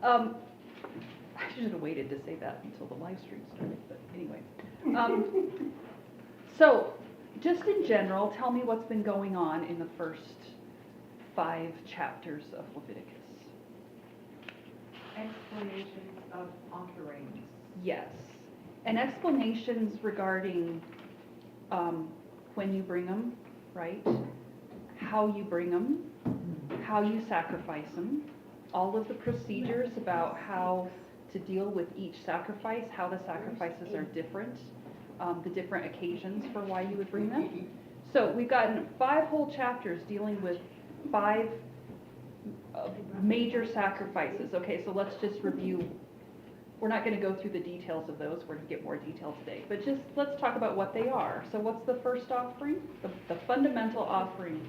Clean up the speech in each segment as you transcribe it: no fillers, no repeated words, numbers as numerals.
I should have waited to say that until the live stream started, but anyway. So, just in general, tell me what's been going on in the first 5 chapters of Leviticus. Explanations of offerings. Yes. And explanations regarding when you bring them, right? How you bring them, how you sacrifice them, all of the procedures about how to deal with each sacrifice, how the sacrifices are different, the different occasions for why you would bring them. So we've gotten 5 whole chapters dealing with 5 major sacrifices. Okay, so let's just review. We're not going to go through the details of those. We're going to get more detail today. But just let's talk about what they are. So what's the first offering? The fundamental offering.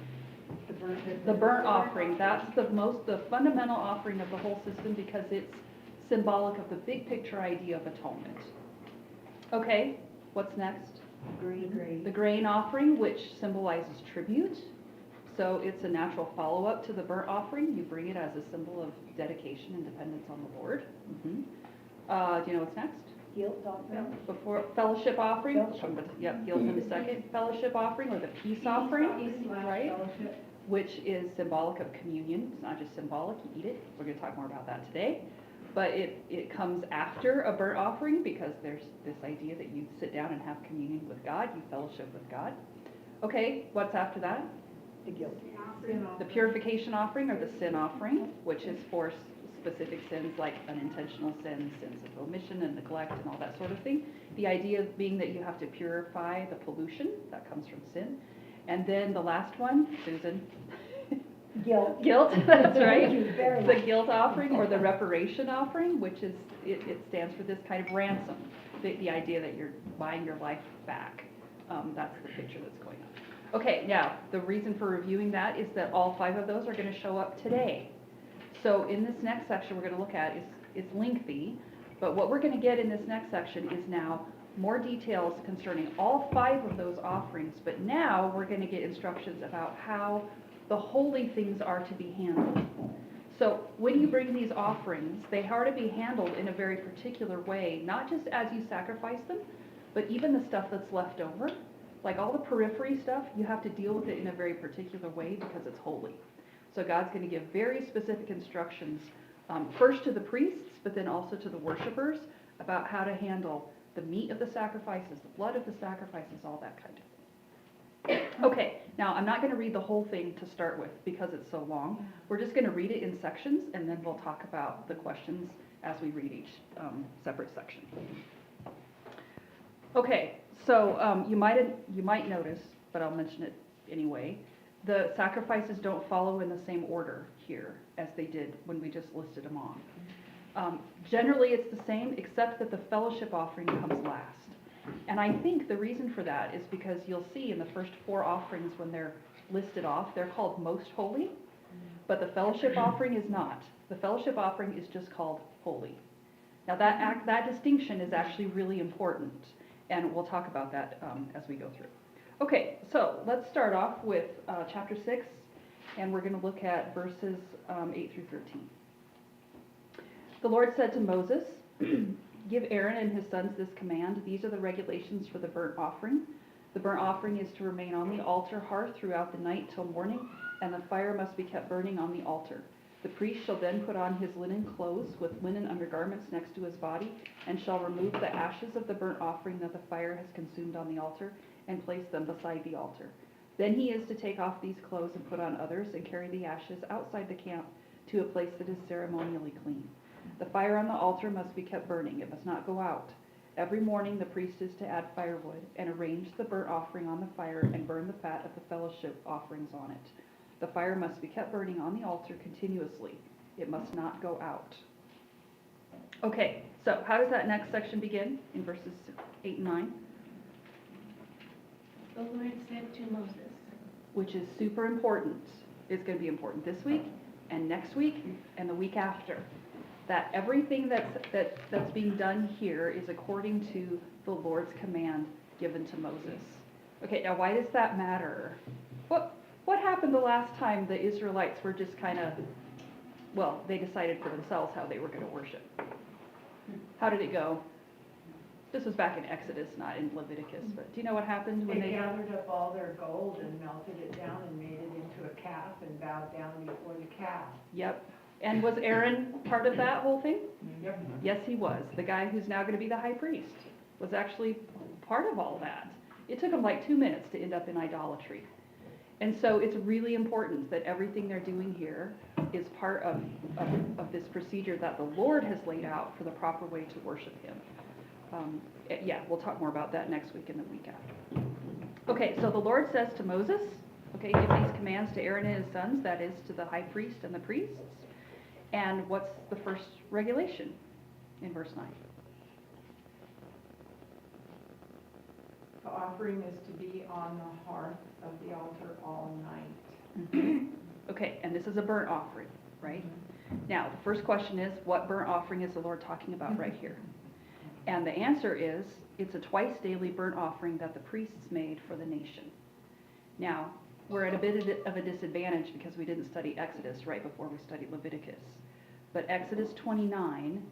The burnt offering. That's the fundamental offering of the whole system because it's symbolic of the big picture idea of atonement. Okay, what's next? The grain offering, which symbolizes tribute. So it's a natural follow-up to the burnt offering. You bring it as a symbol of dedication and dependence on the Lord. Do you know what's next? Guilt offering. Before fellowship offering. Yep, guilt in a second. Fellowship offering or the peace offering, right? Which is symbolic of communion. It's not just symbolic, you eat it. We're going to talk more about that today. But it comes after a burnt offering because there's this idea that you sit down and have communion with God, you fellowship with God. Okay, what's after that? The guilt. The purification offering or the sin offering, which is for specific sins like unintentional sins, sins of omission and neglect and all that sort of thing. The idea being that you have to purify the pollution that comes from sin. And then the last one, Susan. Guilt. Guilt, that's right. Thank you very The much. guilt offering or the reparation offering, which is, it stands for this kind of ransom. The idea that you're buying your life back. That's the picture that's going on. Okay, now, the reason for reviewing that is that all 5 of those are going to show up today. So in this next section we're going to look at is lengthy, but what we're going to get in this next section is now more details concerning all 5 of those offerings, but now we're going to get instructions about how the holy things are to be handled. So when you bring these offerings, they are to be handled in a very particular way, not just as you sacrifice them, but even the stuff that's left over. Like all the periphery stuff, you have to deal with it in a very particular way because it's holy. So God's going to give very specific instructions, first to the priests, but then also to the worshipers about how to handle the meat of the sacrifices, the blood of the sacrifices, all that kind of thing. Okay, now I'm not going to read the whole thing to start with because it's so long. We're just going to read it in sections, and then we'll talk about the questions as we read each separate section. Okay, so you might notice, but I'll mention it anyway. The sacrifices don't follow in the same order here as they did when we just listed them on. Generally, it's the same, except that the fellowship offering comes last. And I think the reason for that is because you'll see in the first 4 offerings when they're listed off, they're called most holy, but the fellowship offering is not. The fellowship offering is just called holy. Now that distinction is actually really important, and we'll talk about that as we go through. Okay, so let's start off with chapter 6, and we're going to look at verses 8 through 13. The Lord said to Moses, "Give Aaron and his sons this command. These are the regulations for the burnt offering. The burnt offering is to remain on the altar hearth throughout the night till morning, and the fire must be kept burning on the altar. The priest shall then put on his linen clothes with linen undergarments next to his body, and shall remove the ashes of the burnt offering that the fire has consumed on the altar, and place them beside the altar. Then he is to take off these clothes and put on others, and carry the ashes outside the camp to a place that is ceremonially clean. The fire on the altar must be kept burning. It must not go out. Every morning the priest is to add firewood and arrange the burnt offering on the fire and burn the fat of the fellowship offerings on it. The fire must be kept burning on the altar continuously. It must not go out." Okay, so how does that next section begin in verses 8 and 9? The Lord said to Moses, Which is super important. It's going to be important this week and next week and the week after. That everything that's being done here is according to the Lord's command given to Moses. Okay, now why does that matter? What happened the last time the Israelites were just kind of well, they decided for themselves how they were going to worship. How did it go? This was back in Exodus, not in Leviticus, but do you know what happened when They they? gathered up all their gold and melted it down and made it into a calf and bowed down before the calf. Yep. And was Aaron part of that whole thing? Yep. Yes, he was. The guy who's now going to be the high priest was actually part of all that. It took him like 2 minutes to end up in idolatry. And so it's really important that everything they're doing here is part of this procedure that the Lord has laid out for the proper way to worship him. Yeah, we'll talk more about that next week and the week after. Okay, so the Lord says to Moses, okay, give these commands to Aaron and his sons, that is to the high priest and the priests. And what's the first regulation in verse 9? The offering is to be on the hearth of the altar all night. Okay, and this is a burnt offering, right? Now, the first question is, what burnt offering is the Lord talking about right here? And the answer is, it's a twice daily burnt offering that the priests made for the nation. Now, we're at a bit of a disadvantage because we didn't study Exodus right before we studied Leviticus. But Exodus 29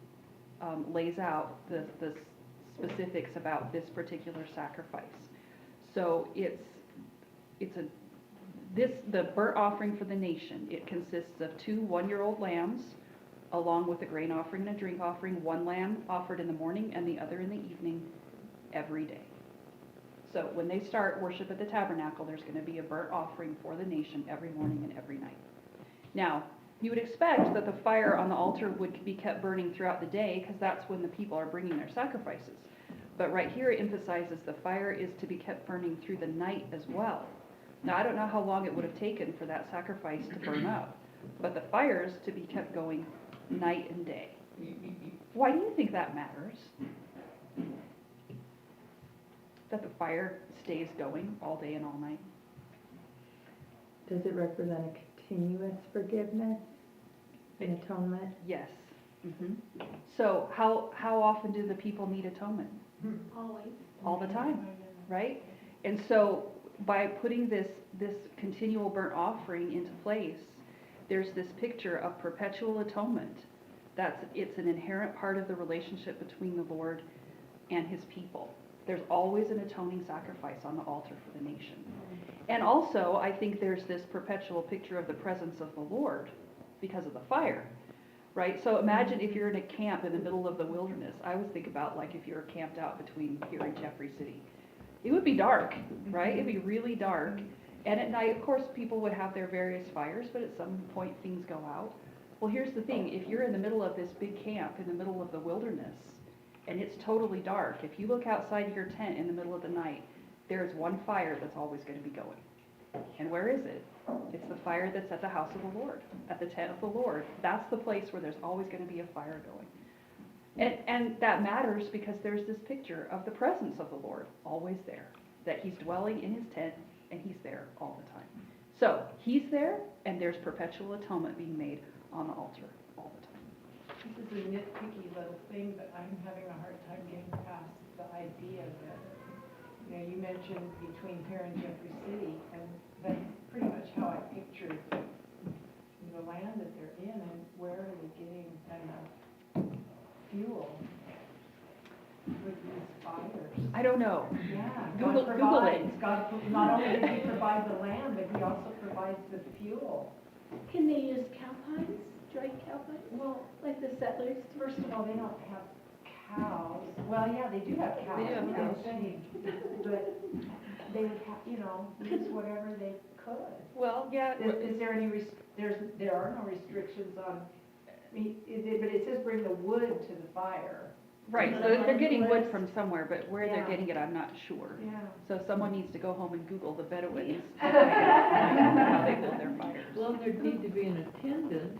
lays out the specifics about this particular sacrifice. So the burnt offering for the nation, it consists of 2 one-year-old lambs, along with a grain offering and a drink offering, one lamb offered in the morning and the other in the evening every day. So when they start worship at the tabernacle, there's going to be a burnt offering for the nation every morning and every night. Now, you would expect that the fire on the altar would be kept burning throughout the day because that's when the people are bringing their sacrifices. But right here it emphasizes the fire is to be kept burning through the night as well. Now, I don't know how long it would have taken for that sacrifice to burn up, but the fire is to be kept going night and day. Why do you think that matters? That the fire stays going all day and all night? Does it represent a continuous forgiveness and atonement? Yes. So how often do the people need atonement? Always. All the time, right? And so by putting this continual burnt offering into place, there's this picture of perpetual atonement. It's an inherent part of the relationship between the Lord and his people. There's always an atoning sacrifice on the altar for the nation. And also, I think there's this perpetual picture of the presence of the Lord because of the fire, right? So imagine if you're in a camp in the middle of the wilderness. I always think about like if you're camped out between here and Jeffrey City. It would be dark, right? It'd be really dark. And at night, of course, people would have their various fires, but at some point things go out. Well, here's the thing. If you're in the middle of this big camp in the middle of the wilderness, and it's totally dark, if you look outside your tent in the middle of the night, there's one fire that's always going to be going. And where is it? It's the fire that's at the house of the Lord, at the tent of the Lord. That's the place where there's always going to be a fire going. And that matters because there's this picture of the presence of the Lord always there, that he's dwelling in his tent and he's there all the time. So he's there and there's perpetual atonement being made on the altar all the time. This is a nitpicky little thing, but I'm having a hard time getting past the idea that, you mentioned between here and Jeffrey City, and that's pretty much how I pictured the land that they're in, and where are they getting enough fuel with these fires? I don't know. Yeah, Google God it. provides. God, not only does he provide the land, but he also provides the fuel. Can they use cow pies, dried cow pies, Well, like the settlers? first of all, they don't have cows. Well, yeah, they do have cows. They do have yeah, cows. But they would have, use whatever they could. Well, yeah. Is there any, there are no restrictions on, but it says bring the wood to the fire. Right, so they're getting wood from somewhere, but where they're Yeah. getting it, I'm not sure. Yeah. So someone needs to go home and Google the Bedouins, how they build their fires. Well, there'd need to be an attendant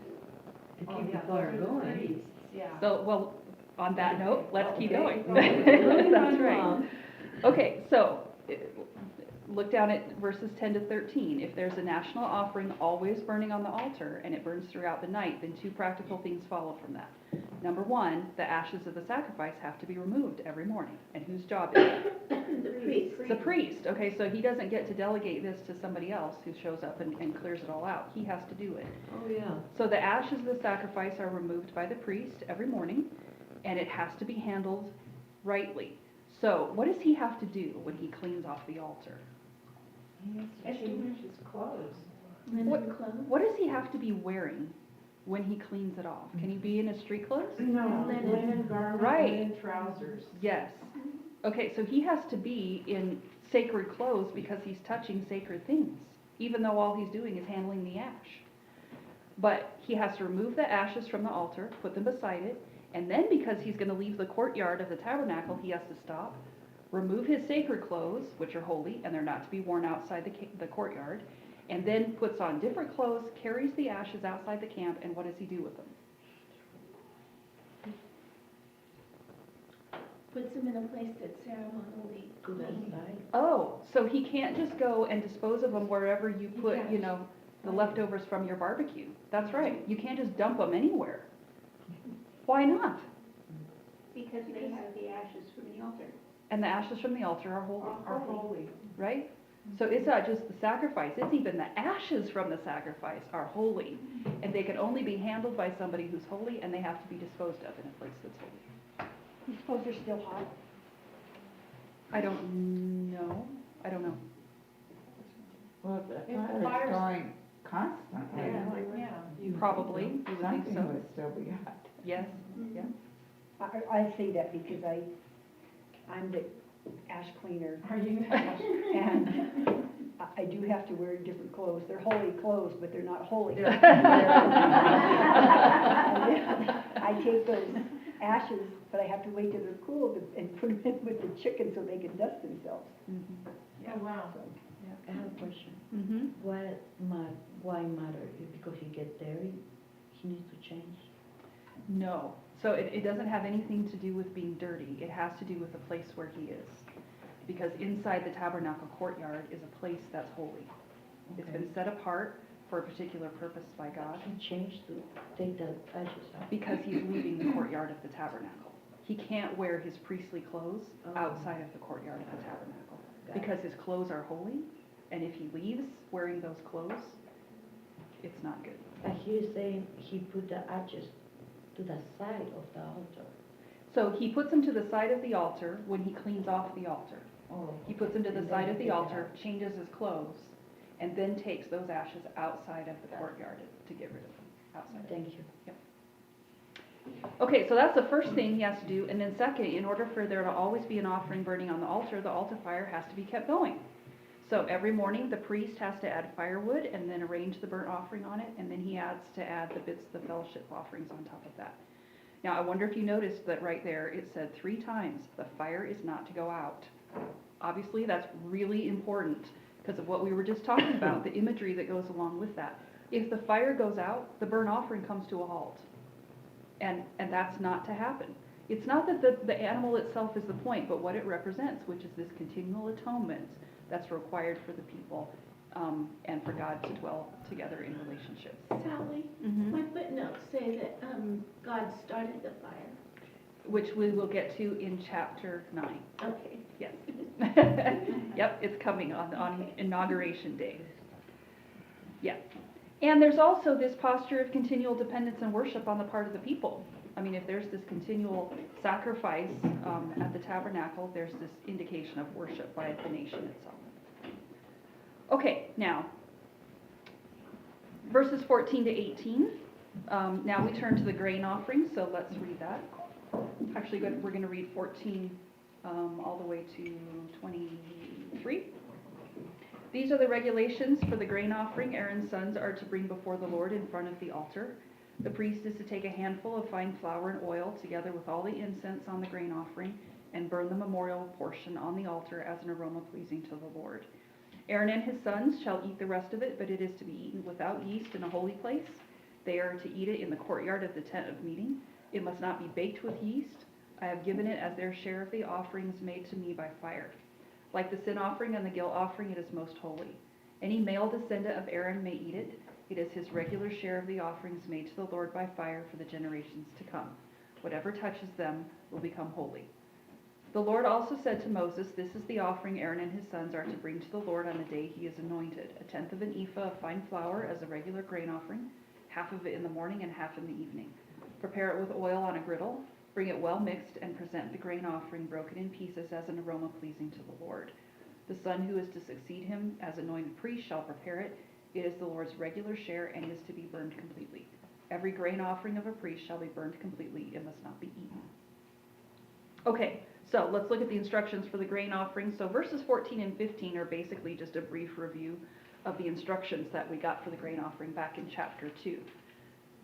to Oh, keep yeah, the fire those are the going. priests, yeah. So, well, on that note, let's keep Okay. going. That's right. Okay, so look down at verses 10 to 13. If there's a national offering always burning on the altar and it burns throughout the night, then 2 practical things follow from that. Number one, the ashes of the sacrifice have to be removed every morning. And whose job is it? The priest. The priest. Okay, so he doesn't get to delegate this to somebody else who shows up and clears it all out. He has to do it. Oh, yeah. So the ashes of the sacrifice are removed by the priest every morning, and it has to be handled rightly. So what does he have to do when he cleans off the altar? Change his clothes. Linen clothes. What does he have to be wearing when he cleans it off? Can he be in his street clothes? No, Linen. linen garment, Right. linen trousers. Yes. Okay, so he has to be in sacred clothes because he's touching sacred things, even though all he's doing is handling the ash. But he has to remove the ashes from the altar, put them beside it, and then because he's going to leave the courtyard of the tabernacle, he has to stop, remove his sacred clothes, which are holy, and they're not to be worn outside the courtyard, and then puts on different clothes, carries the ashes outside the camp, and what does he do with them? Puts them in a place that's ceremonially To that clean. side. Oh, so he can't just go and dispose of them wherever you put, can't. you know, the leftovers from your barbecue. That's right. You can't just dump them anywhere. Why not? Because they have the ashes from the altar. And the ashes from the altar are holy, Are holy. right? So it's not just the sacrifice, it's even the ashes from the sacrifice are holy. And they can only be handled by somebody who's holy, and they have to be disposed of in a place that's holy. You suppose they're still hot? I don't know. I don't know. Well, the If the fire fire's- is going constantly, Yeah. Probably, you would think something so. would still be hot. Yes, yeah. I say that because I'm the ash cleaner, Are you? and I do have to wear different clothes. They're holy clothes, but they're not holy. I take those ashes, but I have to wait till they're cool and put them in with the chickens so they can dust themselves. Mhm. Oh, wow. I have a question. Mhm. Why matter? Because he gets dirty, he needs to change? No. So it doesn't have anything to do with being dirty. It has to do with the place where he is. Because inside the tabernacle courtyard is a place that's holy. It's Okay. been set apart for a particular purpose by God He changed to take the ashes out. because he's leaving the courtyard of the tabernacle. He can't wear his priestly clothes Oh. outside of the courtyard of the tabernacle Got it. because his clothes are holy, and if he leaves wearing those clothes, it's not good. But he's saying he put the ashes to the side of the altar. So he puts them to the side of the altar when he cleans off the altar. Oh. He puts them to the And side then of he the takes it altar, out. changes his clothes, and then takes those ashes outside of the Got it. courtyard to get rid of them, outside. Thank you. Okay, so that's the first thing he has to do, and then second, in order for there to always be an offering burning on the altar fire has to be kept going. So every morning, the priest has to add firewood and then arrange the burnt offering on it, and then he adds to add the bits of the fellowship offerings on top of that. Now, I wonder if you noticed that right there, it said 3 times, the fire is not to go out. Obviously, that's really important because of what we were just talking about, the imagery that goes along with that. If the fire goes out, the burnt offering comes to a halt. And that's not to happen. It's not that the animal itself is the point, but what it represents, which is this continual atonement that's required for the people and for God to dwell together in relationships. Sally, Mhm. my footnotes say that God started the fire. Which we will get to in chapter 9. Okay. Yes. Yep, it's coming on inauguration day. Yeah. And there's also this posture of continual dependence and worship on the part of the people. I mean, if there's this continual sacrifice at the tabernacle, there's this indication of worship by the nation itself. Okay, now, verses 14 to 18. Now we turn to the grain offering, so let's read that. Actually, we're going to read 14 all the way to 23. These are the regulations for the grain offering Aaron's sons are to bring before the Lord in front of the altar. The priest is to take a handful of fine flour and oil together with all the incense on the grain offering and burn the memorial portion on the altar as an aroma pleasing to the Lord. Aaron and his sons shall eat the rest of it, but it is to be eaten without yeast in a holy place. They are to eat it in the courtyard of the tent of meeting. It must not be baked with yeast. I have given it as their share of the offerings made to me by fire. Like the sin offering and the guilt offering, it is most holy. Any male descendant of Aaron may eat it. It is his regular share of the offerings made to the Lord by fire for the generations to come. Whatever touches them will become holy. The Lord also said to Moses, this is the offering Aaron and his sons are to bring to the Lord on the day he is anointed, 1/10 of an ephah of fine flour as a regular grain offering, half of it in the morning and half in the evening. Prepare it with oil on a griddle, bring it well mixed, and present the grain offering broken in pieces as an aroma pleasing to the Lord. The son who is to succeed him as anointed priest shall prepare it. It is the Lord's regular share and is to be burned completely. Every grain offering of a priest shall be burned completely. It must not be eaten. Okay, so let's look at the instructions for the grain offering. So verses 14 and 15 are basically just a brief review of the instructions that we got for the grain offering back in chapter 2.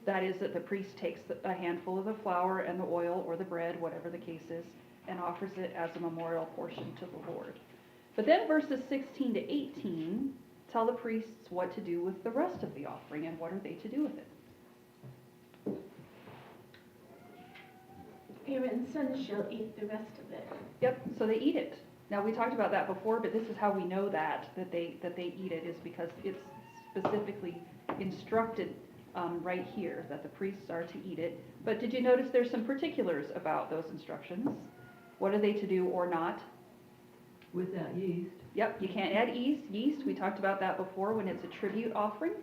That is that the priest takes a handful of the flour and the oil or the bread, whatever the case is, and offers it as a memorial portion to the Lord. But then verses 16 to 18 tell the priests what to do with the rest of the offering and what are they to do with it. Aaron's sons shall eat the rest of it. Yep, so they eat it. Now, we talked about that before, but this is how we know that they eat it, is because it's specifically instructed right here that the priests are to eat it. But did you notice there's some particulars about those instructions? What are they to do or not? Without yeast. Yep, you can't add yeast. We talked about that before. When it's a tribute offering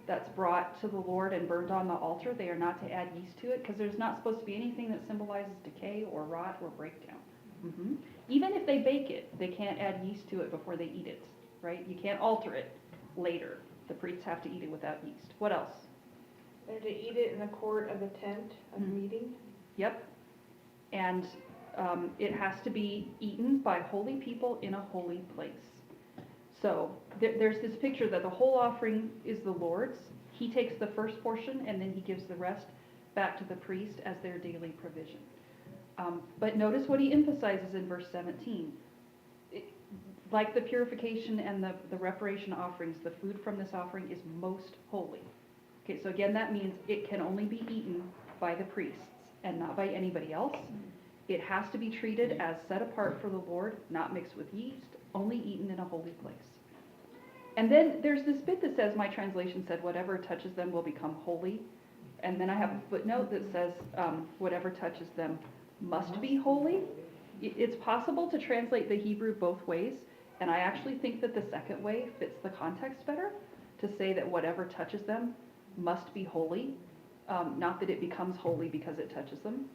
that's brought to the Lord and burned on the altar, they are not to add yeast to it because there's not supposed to be anything that symbolizes decay or rot or breakdown. Even if they bake it, they can't add yeast to it before they eat it, right? You can't alter it later. The priests have to eat it without yeast. What else? They're to eat it in the court of the tent of meeting. Yep. And it has to be eaten by holy people in a holy place. So there's this picture that the whole offering is the Lord's. He takes the first portion and then he gives the rest back to the priest as their daily provision. But notice what he emphasizes in verse 17. Like the purification and the reparation offerings, the food from this offering is most holy. Okay, so again, that means it can only be eaten by the priests and not by anybody else. It has to be treated as set apart for the Lord, not mixed with yeast, only eaten in a holy place. And then there's this bit that says, my translation said, whatever touches them will become holy. And then I have a footnote that says, whatever touches them must be holy. It's possible to translate the Hebrew both ways, and I actually think that the second way fits the context better, to say that whatever touches them must be holy, not that it becomes holy because it touches them.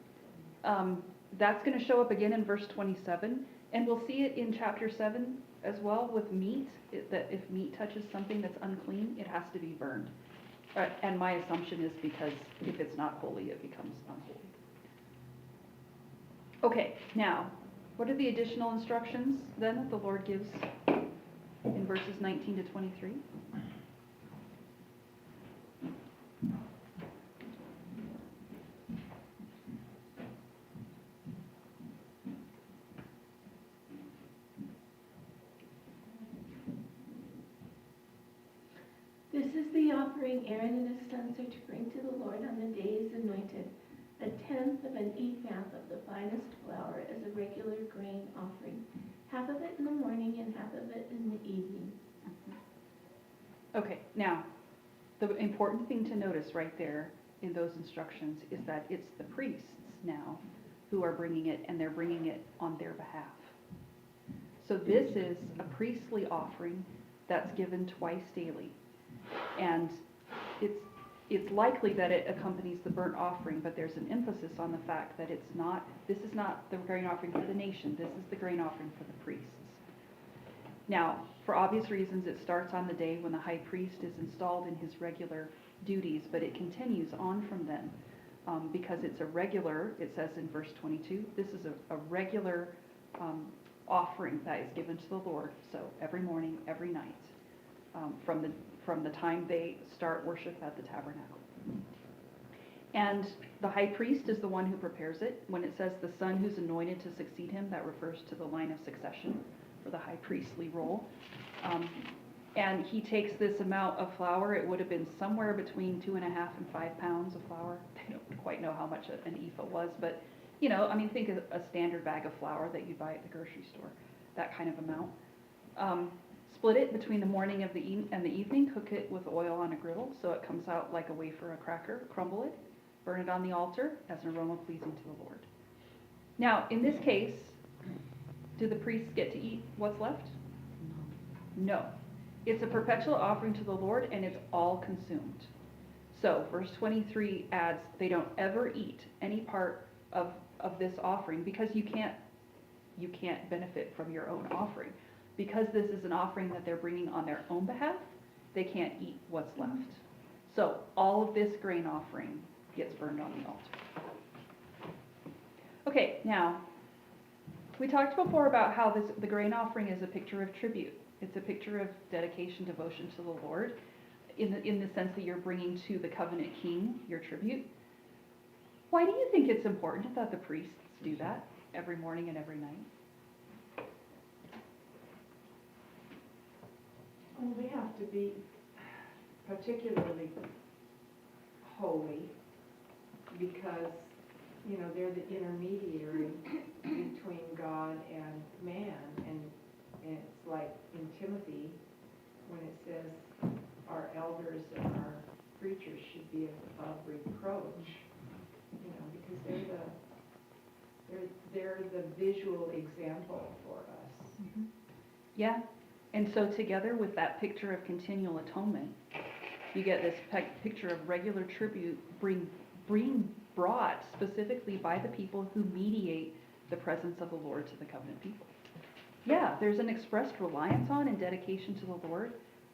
That's going to show up again in verse 27, and we'll see it in chapter 7 as well with meat, that if meat touches something that's unclean, it has to be burned. And my assumption is because if it's not holy, it becomes unholy. Okay, now, what are the additional instructions then that the Lord gives in verses 19 to 23? This is the offering Aaron and his sons are to bring to the Lord on the day he is anointed, 1/10 of an ephah of the finest flour as a regular grain offering, half of it in the morning and half of it in the evening. Okay, now, the important thing to notice right there in those instructions is that it's the priests now who are bringing it, and they're bringing it on their behalf. So this is a priestly offering that's given twice daily. And it's likely that it accompanies the burnt offering, but there's an emphasis on the fact that this is not the grain offering for the nation, this is the grain offering for the priests. Now, for obvious reasons, it starts on the day when the high priest is installed in his regular duties, but it continues on from then, because it's a regular, it says in verse 22, this is a regular offering that is given to the Lord, so every morning, every night, from the time they start worship at the tabernacle. And the high priest is the one who prepares it. When it says the son who's anointed to succeed him, that refers to the line of succession for the high priestly role. And he takes this amount of flour. It would have been somewhere between 2.5 and 5 pounds of flour. I don't quite know how much an ephah was, but think of a standard bag of flour that you buy at the grocery store, that kind of amount. Split it between the morning of and the evening, cook it with oil on a griddle so it comes out like a wafer, a cracker, crumble it, burn it on the altar as an aroma pleasing to the Lord. Now, in this case, do the priests get to eat what's left? No. It's a perpetual offering to the Lord, and it's all consumed. So, verse 23 adds, they don't ever eat any part of this offering, because you can't benefit from your own offering. Because this is an offering that they're bringing on their own behalf, they can't eat what's left. So, all of this grain offering gets burned on the altar. Okay, now, we talked before about how the grain offering is a picture of tribute. It's a picture of dedication, devotion to the Lord, in the sense that you're bringing to the covenant king your tribute. Why do you think it's important that the priests do that every morning and every night? Well, we have to be particularly holy because, you know, they're the intermediary between God and man. And it's like in Timothy, when it says our elders and our preachers should be above reproach, you know, because they're the visual example for us. Mm-hmm. Yeah, and so together with that picture of continual atonement, you get this picture of regular tribute being brought specifically by the people who mediate the presence of the Lord to the covenant people. Yeah, there's an expressed reliance on and dedication to the Lord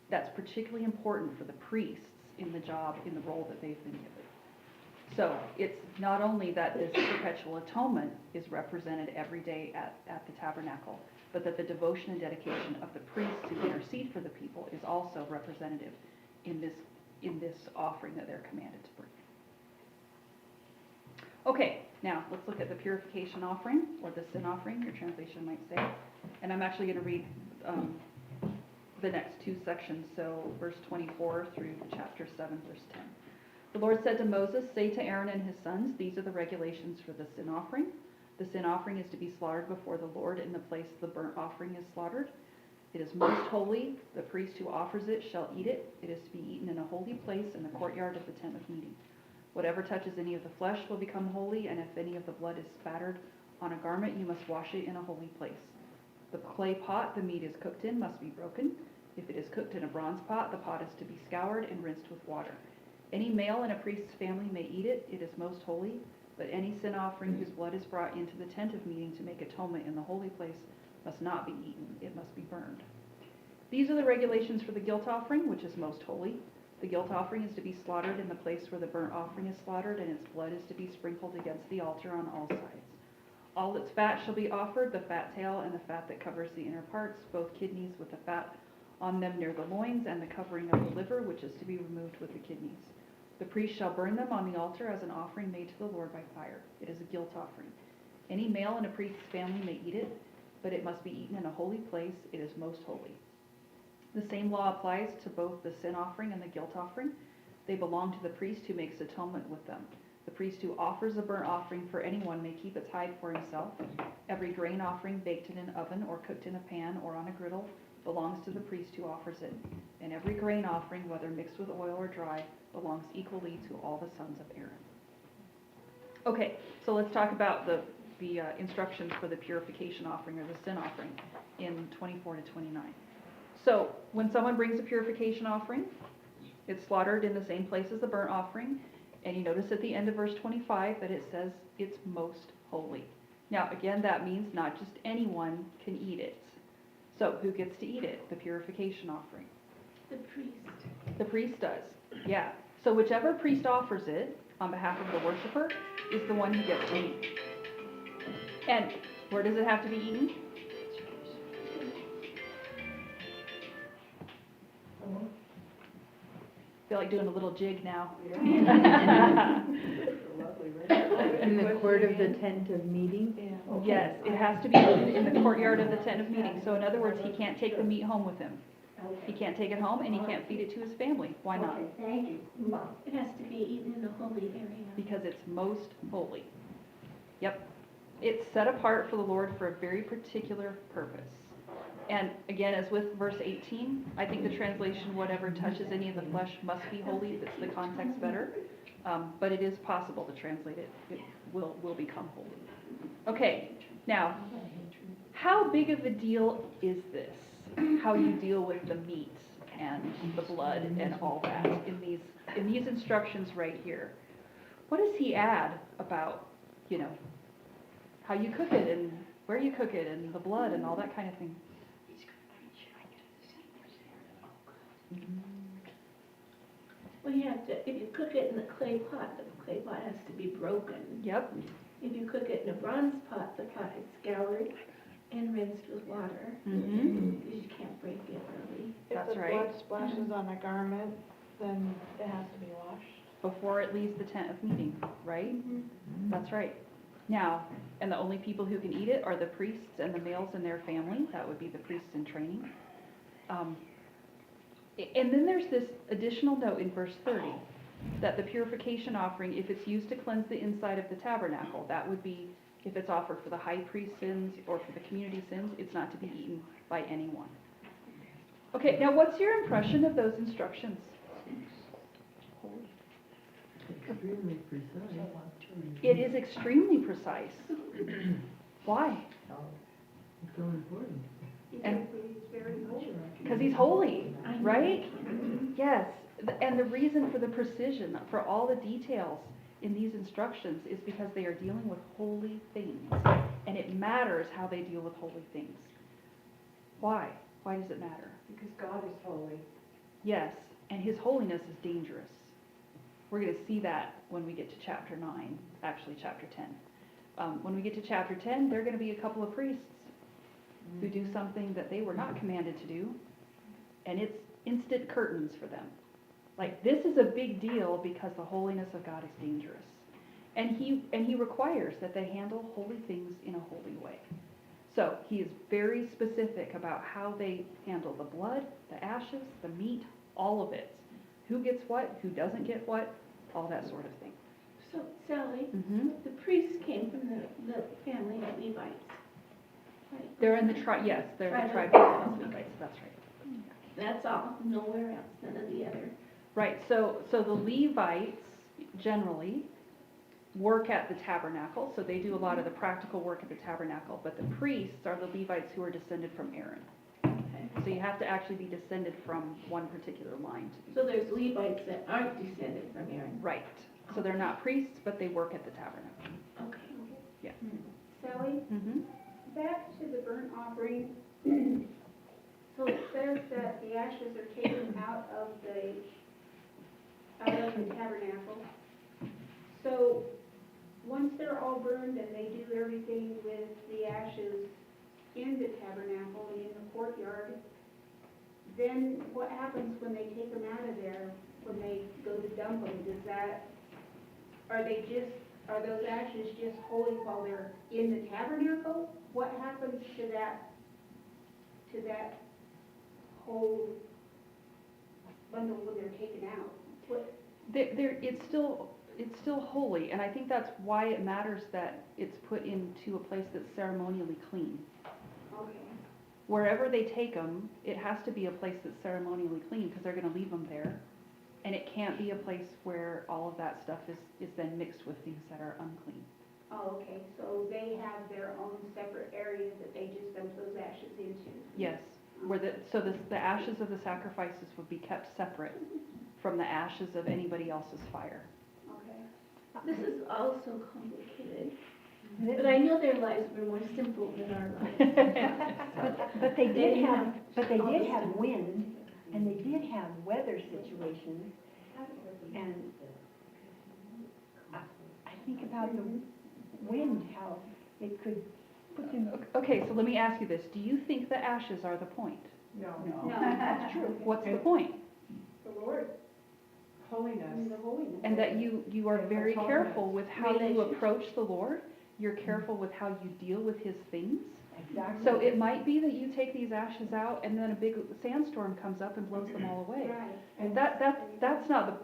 that's particularly important for the priests in the job, in the role that they've been given. So it's not only that this perpetual atonement is represented every day at the tabernacle, but that the devotion and dedication of the priests who intercede for the people is also representative in this offering that they're commanded to bring. Okay, now let's look at the purification offering, or the sin offering, your translation might say. And I'm actually going to read the next two sections, so verse 24 through chapter 7, verse 10. The Lord said to Moses, say to Aaron and his sons, these are the regulations for the sin offering. The sin offering is to be slaughtered before the Lord in the place the burnt offering is slaughtered. It is most holy. The priest who offers it shall eat it. It is to be eaten in a holy place in the courtyard of the tent of meeting. Whatever touches any of the flesh will become holy, and if any of the blood is spattered on a garment, you must wash it in a holy place. The clay pot the meat is cooked in must be broken. If it is cooked in a bronze pot, the pot is to be scoured and rinsed with water. Any male in a priest's family may eat it. It is most holy. But any sin offering whose blood is brought into the tent of meeting to make atonement in the holy place must not be eaten. It must be burned. These are the regulations for the guilt offering, which is most holy. The guilt offering is to be slaughtered in the place where the burnt offering is slaughtered, and its blood is to be sprinkled against the altar on all sides. All its fat shall be offered, the fat tail and the fat that covers the inner parts, both kidneys with the fat on them near the loins, and the covering of the liver, which is to be removed with the kidneys. The priest shall burn them on the altar as an offering made to the Lord by fire. It is a guilt offering. Any male in a priest's family may eat it, but it must be eaten in a holy place. It is most holy. The same law applies to both the sin offering and the guilt offering. They belong to the priest who makes atonement with them. The priest who offers a burnt offering for anyone may keep its hide for himself. Every grain offering baked in an oven or cooked in a pan or on a griddle belongs to the priest who offers it. And every grain offering, whether mixed with oil or dry, belongs equally to all the sons of Aaron. Okay, so let's talk about the instructions for the purification offering, or the sin offering, in 24 to 29. So when someone brings a purification offering, it's slaughtered in the same place as the burnt offering. And you notice at the end of verse 25 that it says it's most holy. Now, again, that means not just anyone can eat it. So who gets to eat it? The purification offering. The priest. The priest does, yeah. So whichever priest offers it on behalf of the worshiper is the one who gets to eat. And where does it have to be eaten? Feel like doing a little jig now. In the court of the tent of meeting? Yes, it has to be eaten in the courtyard of the tent of meeting. So in other words, he can't take the meat home with him. He can't take it home, and he can't feed it to his family. Why not? Okay, thank you. It has to be eaten in a holy area. Because it's most holy. Yep. It's set apart for the Lord for a very particular purpose. And again, as with verse 18, I think the translation, whatever touches any of the flesh must be holy, fits the context better. But it is possible to translate it. It will become holy. Okay, now, how big of a deal is this? How you deal with the meat and the blood and all that in these instructions right here? What does he add about, how you cook it and where you cook it and the blood and all that kind of thing? Well, you have to, if you cook it in the clay pot has to be broken. Yep, If you cook it in a bronze pot, the pot is scoured and rinsed with water. mm-hmm. You can't break it really. That's If the right. blood splashes on a garment, then it has to be washed. Before it leaves the tent of meeting, right? That's right. Now, and the only people who can eat it are the priests and the males in their family. That would be the priests in training. And then there's this additional note in verse 30, that the purification offering, if it's used to cleanse the inside of the tabernacle, that would be if it's offered for the high priest's sins or for the community sins, it's not to be eaten by anyone. Okay, now what's your impression of those instructions? Extremely precise. It is extremely precise. Why? It's so important. And because he's holy, right? Yes, and the reason for the precision, for all the details in these instructions is because they are dealing with holy things. And it matters how they deal with holy things. Why? Why does it matter? Because God is holy. Yes, and his holiness is dangerous. We're going to see that when we get to chapter 9, actually chapter 10. When we get to chapter 10, there are going to be a couple of priests who do something that they were not commanded to do, and it's instant curtains for them. Like, this is a big deal because the holiness of God is dangerous. And he requires that they handle holy things in a holy way. So he is very specific about how they handle the blood, the ashes, the meat, all of it. Who gets what, who doesn't get what, all that sort of thing. So Sally, Mm-hmm. the priests came from the family of Levites. Right? They're in the tribe, yes, they're in the Tribe tribe of of Levites, that's right. That's all, nowhere else, none of the other. Right, so the Levites generally work at the tabernacle, so they do a lot of the practical work at the tabernacle, but the priests are the Levites who are descended from Aaron. Okay. So you have to actually be descended from one particular line to be. So there's Levites that aren't descended from Aaron. Right, so they're not priests, but they work at the tabernacle. Okay. Yeah. Sally, Mm-hmm. back to the burnt offering. So it says that the ashes are taken out of the tabernacle. So once they're all burned and they do everything with the ashes in the tabernacle and in the courtyard, then what happens when they take them out of there, when they go to dump them? Are those ashes just holy while they're in the tabernacle? What happens to that whole bundle when they're taken out? It's still holy, and I think that's why it matters that it's put into a place that's ceremonially clean. Okay. Wherever they take them, it has to be a place that's ceremonially clean, because they're going to leave them there. And it can't be a place where all of that stuff is then mixed with things that are unclean. Oh, okay, so they have their own separate area that they just dump those ashes into? Yes, the ashes of the sacrifices would be kept separate from the ashes of anybody else's fire. Okay. This is all so complicated, but I know their lives were more simple than our lives. But they did have all the stuff. wind, and they did have weather situations, and I think about the wind, how it could put them. Okay, so let me ask you this. Do you think the ashes are the point? No. No, that's true. What's the point? The Lord, Holiness. the holiness. And that you are Yeah, very that's careful holiness. with how you Relationship. approach the Lord. You're careful with how you deal with his things. Exactly. So it might be that you take these ashes out and then a big sandstorm comes up and blows them all away. Right. And that's not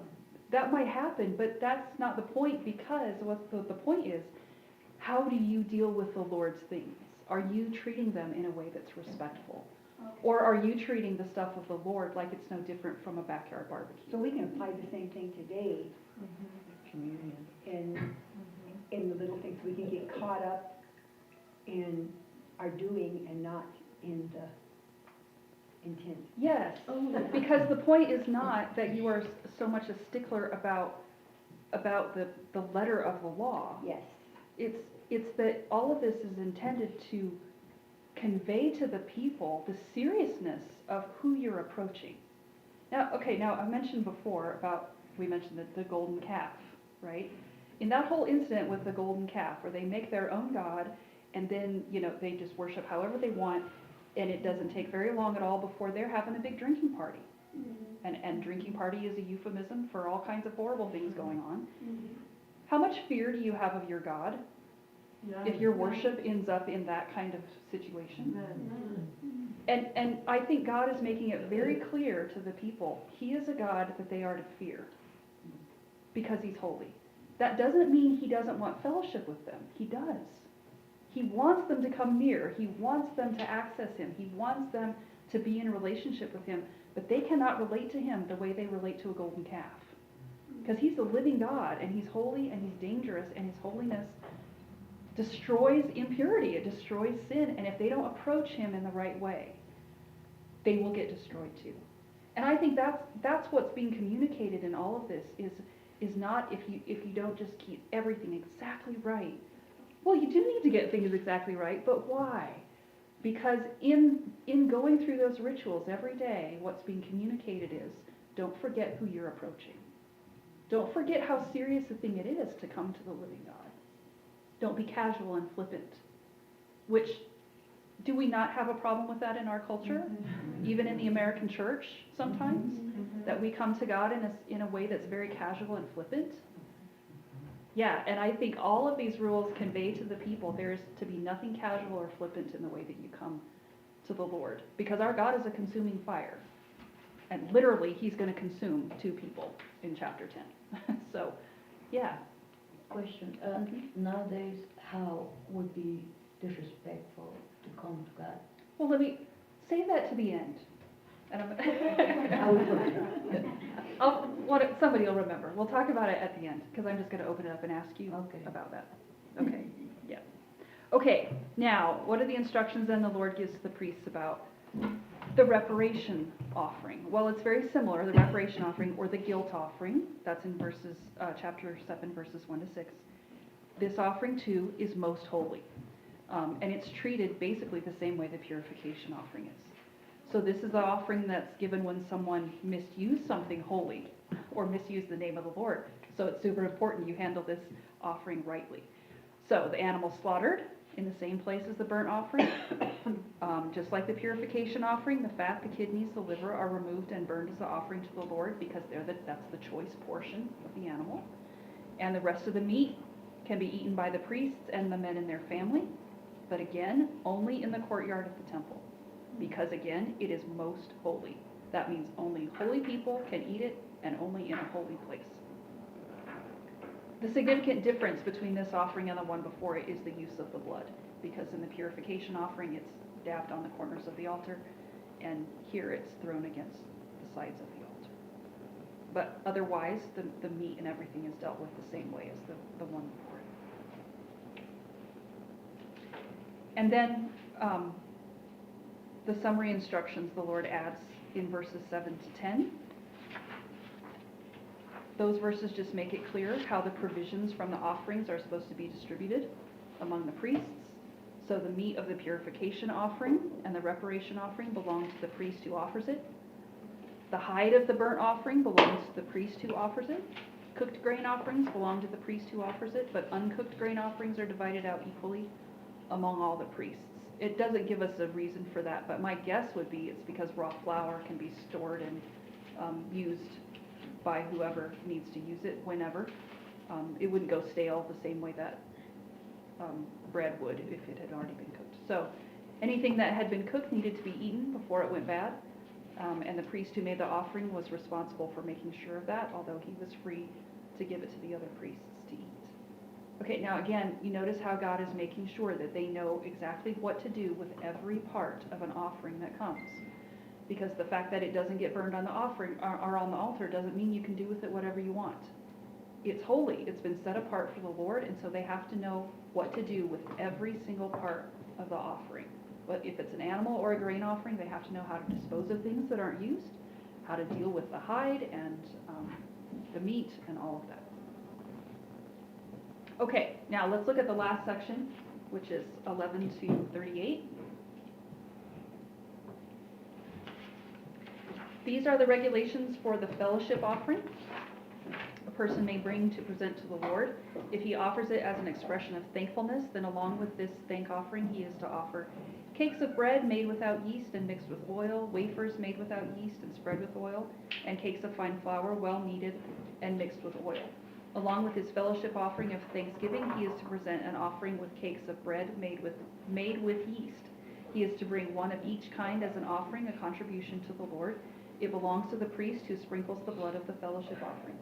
that might happen, but that's not the point, because what the point is, how do you deal with the Lord's things? Are you treating them in a way that's respectful? Okay. Or are you treating the stuff of the Lord like it's no different from a backyard barbecue? So we can apply the same thing today. communion. and in the little things. We can get caught up in our doing and not in the intent. Yes, Oh, yeah. because the point is not that you are so much a stickler about the letter of the law. Yes. It's that all of this is intended to convey to the people the seriousness of who you're approaching. Now, I mentioned before we mentioned the golden calf, right? In that whole incident with the golden calf, where they make their own god, and then, they just worship however they want, and it doesn't take very long at all before they're having a big drinking party. And drinking party is a euphemism for all kinds of horrible things going on. How much fear do you have of your God if your worship ends up in that kind of situation? And I think God is making it very clear to the people, He is a God that they are to fear because He's holy. That doesn't mean He doesn't want fellowship with them. He does. He wants them to come near. He wants them to access Him. He wants them to be in a relationship with Him. But they cannot relate to Him the way they relate to a golden calf. Because He's the living God, and He's holy, and He's dangerous, and His holiness destroys impurity. It destroys sin. And if they don't approach Him in the right way, they will get destroyed too. And I think that's what's being communicated in all of this is not if you don't just keep everything exactly right. Well, you do need to get things exactly right, but why? Because in going through those rituals every day, what's being communicated is, don't forget who you're approaching. Don't forget how serious a thing it is to come to the living God. Don't be casual and flippant. Which, do we not have a problem with that in our culture? Even in the American church sometimes? That we come to God in a way that's very casual and flippant? Yeah, and I think all of these rules convey to the people there is to be nothing casual or flippant in the way that you come to the Lord. Because our God is a consuming fire. And literally, He's going to consume 2 people in chapter 10. So, yeah. Question, nowadays, how would be disrespectful to come to God? Well, let me say that to the end. And I would put it. somebody will remember. We'll talk about it at the end, because I'm just going to open it up and ask you Okay. about that. Okay, yeah. Okay, now, what are the instructions then the Lord gives to the priests about the reparation offering? Well, it's very similar, the reparation offering or the guilt offering. That's in chapter 7, verses 1 to 6. This offering, too, is most holy. And it's treated basically the same way the purification offering is. So this is the offering that's given when someone misused something holy or misused the name of the Lord. So it's super important you handle this offering rightly. So the animal slaughtered in the same place as the burnt offering. Just like the purification offering, the fat, the kidneys, the liver are removed and burned as an offering to the Lord because that's the choice portion of the animal. And the rest of the meat can be eaten by the priests and the men in their family. But again, only in the courtyard of the temple. Because again, it is most holy. That means only holy people can eat it and only in a holy place. The significant difference between this offering and the one before it is the use of the blood. Because in the purification offering, it's dabbed on the corners of the altar, and here it's thrown against the sides of the altar. But otherwise, the meat and everything is dealt with the same way as the one before it. And then the summary instructions the Lord adds in verses 7 to 10. Those verses just make it clear how the provisions from the offerings are supposed to be distributed among the priests. So the meat of the purification offering and the reparation offering belong to the priest who offers it. The hide of the burnt offering belongs to the priest who offers it. Cooked grain offerings belong to the priest who offers it, but uncooked grain offerings are divided out equally among all the priests. It doesn't give us a reason for that, but my guess would be it's because raw flour can be stored and used by whoever needs to use it whenever. It wouldn't go stale the same way that bread would if it had already been cooked. So anything that had been cooked needed to be eaten before it went bad, and the priest who made the offering was responsible for making sure of that, although he was free to give it to the other priests to eat. Okay, now again, you notice how God is making sure that they know exactly what to do with every part of an offering that comes. Because the fact that it doesn't get burned on the offering or on the altar doesn't mean you can do with it whatever you want. it's holy, it's been set apart for the Lord, and so they have to know what to do with every single part of the offering. But if it's an animal or a grain offering, they have to know how to dispose of things that aren't used, how to deal with the hide and the meat and all of that. Okay, now let's look at the last section, which is 11 to 38. These are the regulations for the fellowship offering a person may bring to present to the Lord. If he offers it as an expression of thankfulness, then along with this thank offering, he is to offer cakes of bread made without yeast and mixed with oil, wafers made without yeast and spread with oil, and cakes of fine flour, well kneaded and mixed with oil. Along with his fellowship offering of thanksgiving, he is to present an offering with cakes of bread made with yeast. He is to bring one of each kind as an offering, a contribution to the Lord. It belongs to the priest who sprinkles the blood of the fellowship offerings.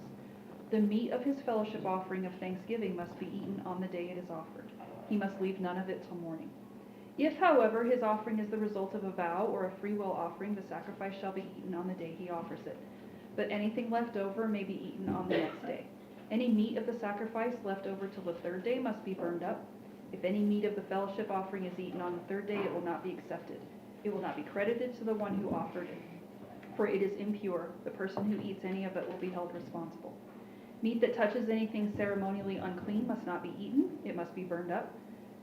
The meat of his fellowship offering of thanksgiving must be eaten on the day it is offered. He must leave none of it till morning. If, however, his offering is the result of a vow or a free will offering, the sacrifice shall be eaten on the day he offers it. But anything left over may be eaten on the next day. Any meat of the sacrifice left over till the third day must be burned up. If any meat of the fellowship offering is eaten on the third day, it will not be accepted. It will not be credited to the one who offered it, for it is impure. The person who eats any of it will be held responsible. Meat that touches anything ceremonially unclean must not be eaten. It must be burned up.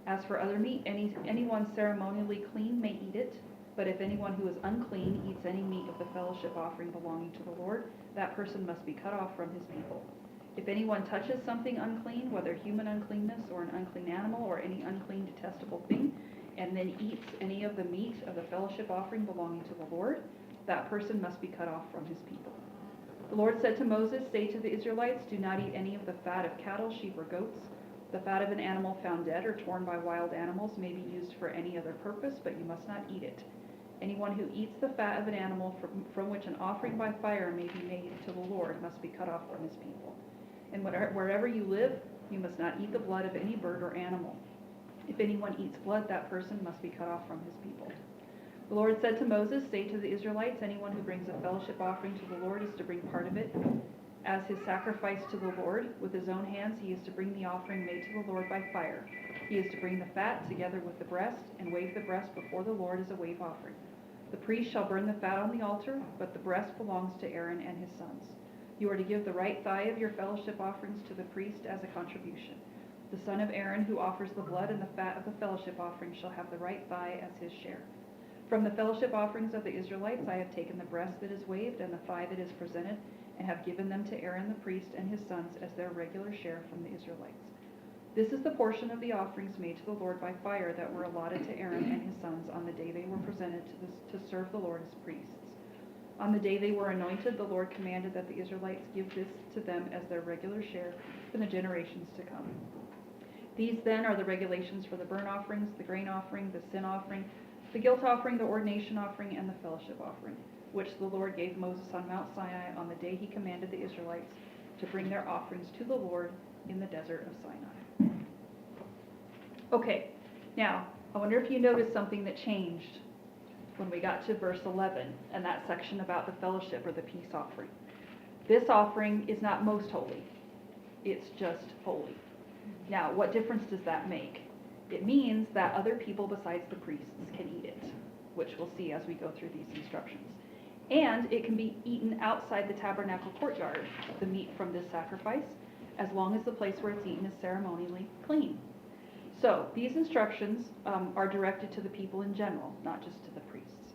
As for other meat, anyone ceremonially clean may eat it, but if anyone who is unclean eats any meat of the fellowship offering belonging to the Lord, that person must be cut off from his people. If anyone touches something unclean, whether human uncleanness or an unclean animal or any unclean detestable thing, and then eats any of the meat of the fellowship offering belonging to the Lord, that person must be cut off from his people. The Lord said to Moses, "Say to the Israelites, do not eat any of the fat of cattle, sheep, or goats. The fat of an animal found dead or torn by wild animals may be used for any other purpose, but you must not eat it. Anyone who eats the fat of an animal from which an offering by fire may be made to the Lord must be cut off from his people. And wherever you live, you must not eat the blood of any bird or animal. If anyone eats blood, that person must be cut off from his people." The Lord said to Moses, "Say to the Israelites, anyone who brings a fellowship offering to the Lord is to bring part of it as his sacrifice to the Lord. With his own hands he is to bring the offering made to the Lord by fire. He is to bring the fat together with the breast and wave the breast before the Lord as a wave offering. The priest shall burn the fat on the altar, but the breast belongs to Aaron and his sons. You are to give the right thigh of your fellowship offerings to the priest as a contribution. The son of Aaron who offers the blood and the fat of the fellowship offering shall have the right thigh as his share. From the fellowship offerings of the Israelites I have taken the breast that is waved and the thigh that is presented, and have given them to Aaron the priest and his sons as their regular share from the Israelites. This is the portion of the offerings made to the Lord by fire that were allotted to Aaron and his sons on the day they were presented to serve the Lord as priests. On the day they were anointed, the Lord commanded that the Israelites give this to them as their regular share for the generations to come. These then are the regulations for the burnt offerings, the grain offering, the sin offering, the guilt offering, the ordination offering, and the fellowship offering, which the Lord gave Moses on Mount Sinai on the day he commanded the Israelites to bring their offerings to the Lord in the desert of Sinai. Okay, now, I wonder if you noticed something that changed when we got to verse 11 and that section about the fellowship or the peace offering. This offering is not most holy. It's just holy. Now, what difference does that make? It means that other people besides the priests can eat it, which we'll see as we go through these instructions. And it can be eaten outside the tabernacle courtyard, the meat from this sacrifice, as long as the place where it's eaten is ceremonially clean. So these instructions are directed to the people in general, not just to the priests.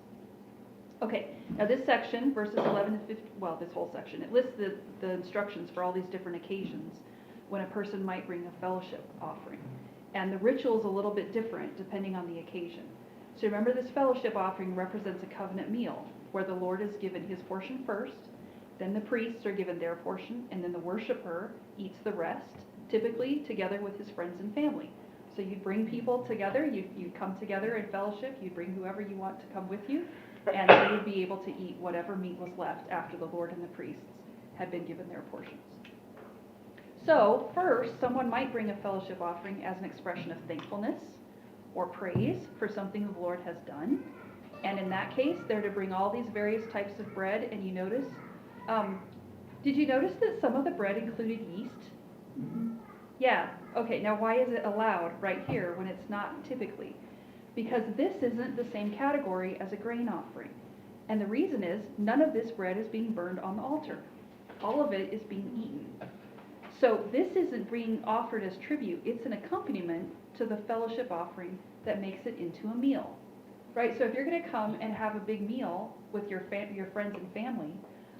Okay, now this section, verses 11 to 15, well, this whole section, it lists the instructions for all these different occasions when a person might bring a fellowship offering. And the ritual is a little bit different depending on the occasion. So remember, this fellowship offering represents a covenant meal where the Lord is given his portion first, then the priests are given their portion, and then the worshiper eats the rest, typically together with his friends and family. So you'd bring people together, you'd come together in fellowship, you'd bring whoever you want to come with you, and they would be able to eat whatever meat was left after the Lord and the priests had been given their portions. So first, someone might bring a fellowship offering as an expression of thankfulness or praise for something the Lord has done. And in that case, they're to bring all these various types of bread, and you notice Did you notice that some of the bread included yeast? Yeah, okay, now why is it allowed right here when it's not typically? Because this isn't the same category as a grain offering. And the reason is, none of this bread is being burned on the altar. All of it is being eaten. So this isn't being offered as tribute, it's an accompaniment to the fellowship offering that makes it into a meal. Right, so if you're gonna come and have a big meal with your friends and family,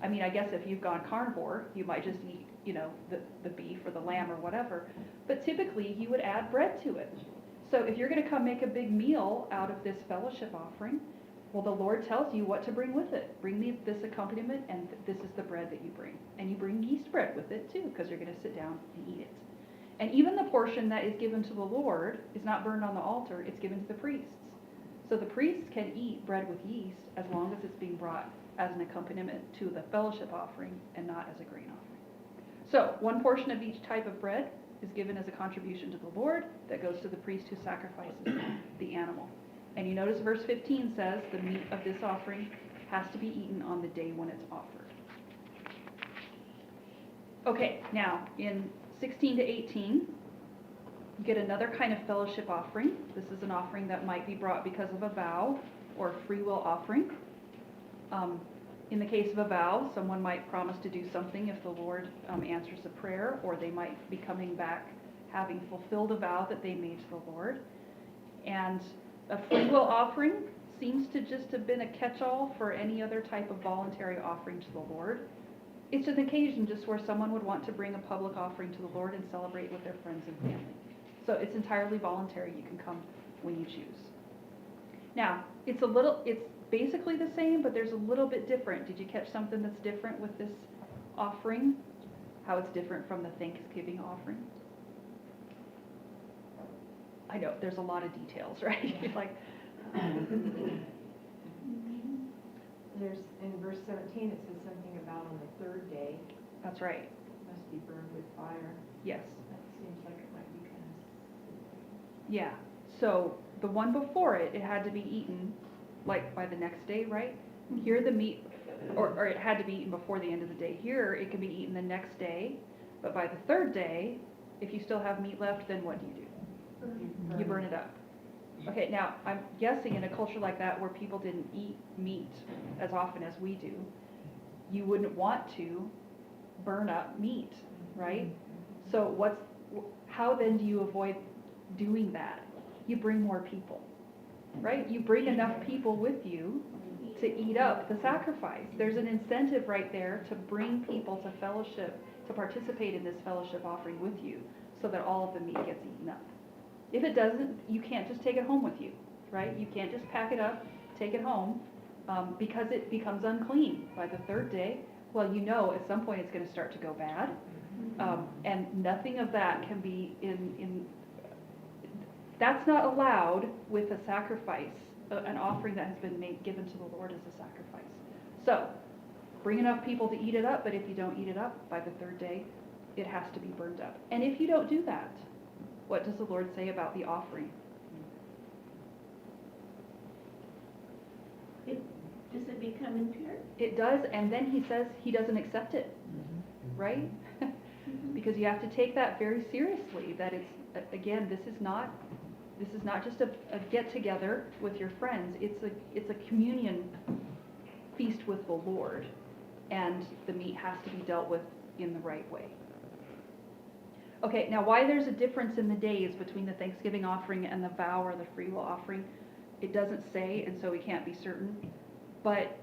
I mean, I guess if you've gone carnivore, you might just eat, the beef or the lamb or whatever, but typically you would add bread to it. So if you're gonna come make a big meal out of this fellowship offering, well, the Lord tells you what to bring with it. Bring me this accompaniment, and this is the bread that you bring. And you bring yeast bread with it too, because you're gonna sit down and eat it. And even the portion that is given to the Lord is not burned on the altar, it's given to the priests. So the priests can eat bread with yeast as long as it's being brought as an accompaniment to the fellowship offering and not as a grain offering. So one portion of each type of bread is given as a contribution to the Lord that goes to the priest who sacrifices the animal. And you notice verse 15 says the meat of this offering has to be eaten on the day when it's offered. Okay, now in 16 to 18, you get another kind of fellowship offering. This is an offering that might be brought because of a vow or a free will offering. In the case of a vow, someone might promise to do something if the Lord answers a prayer, or they might be coming back having fulfilled a vow that they made to the Lord. And a free will offering seems to just have been a catch-all for any other type of voluntary offering to the Lord. It's an occasion just where someone would want to bring a public offering to the Lord and celebrate with their friends and family. So it's entirely voluntary. You can come when you choose. Now, it's basically the same, but there's a little bit different. Did you catch something that's different with this offering? How it's different from the Thanksgiving offering? I know, there's a lot of details, right? You're like, There's, in verse 17, it says something about on the third day, that's right, must be burned with fire. yes. That seems like it might be kind of. Yeah, so the one before it, it had to be eaten like by the next day, right? Here the meat, or it had to be eaten before the end of the day. Here it can be eaten the next day, but by the third day, if you still have meat left, then what do? You burn it up. Okay, now I'm guessing in a culture like that where people didn't eat meat as often as we do, you wouldn't want to burn up meat, right? So how then do you avoid doing that? You bring more people, right? You bring enough people with you to eat up the sacrifice. There's an incentive right there to bring people to fellowship, to participate in this fellowship offering with you, so that all of the meat gets eaten up. If it doesn't, you can't just take it home with you, right? You can't just pack it up, take it home, because it becomes unclean by the third day. Well, at some point it's going to start to go bad, and nothing of that can be that's not allowed with a sacrifice, an offering that has been given to the Lord as a sacrifice. So, bring enough people to eat it up, but if you don't eat it up by the third day, it has to be burned up. And if you don't do that, what does the Lord say about the offering? Does it become impure? It does, and then he says he doesn't accept it, right? Because you have to take that very seriously, that again, this is not just a get-together with your friends, it's a communion feast with the Lord, and the meat has to be dealt with in the right way. Okay, now why there's a difference in the days between the Thanksgiving offering and the vow or the free will offering, it doesn't say, and so we can't be certain. But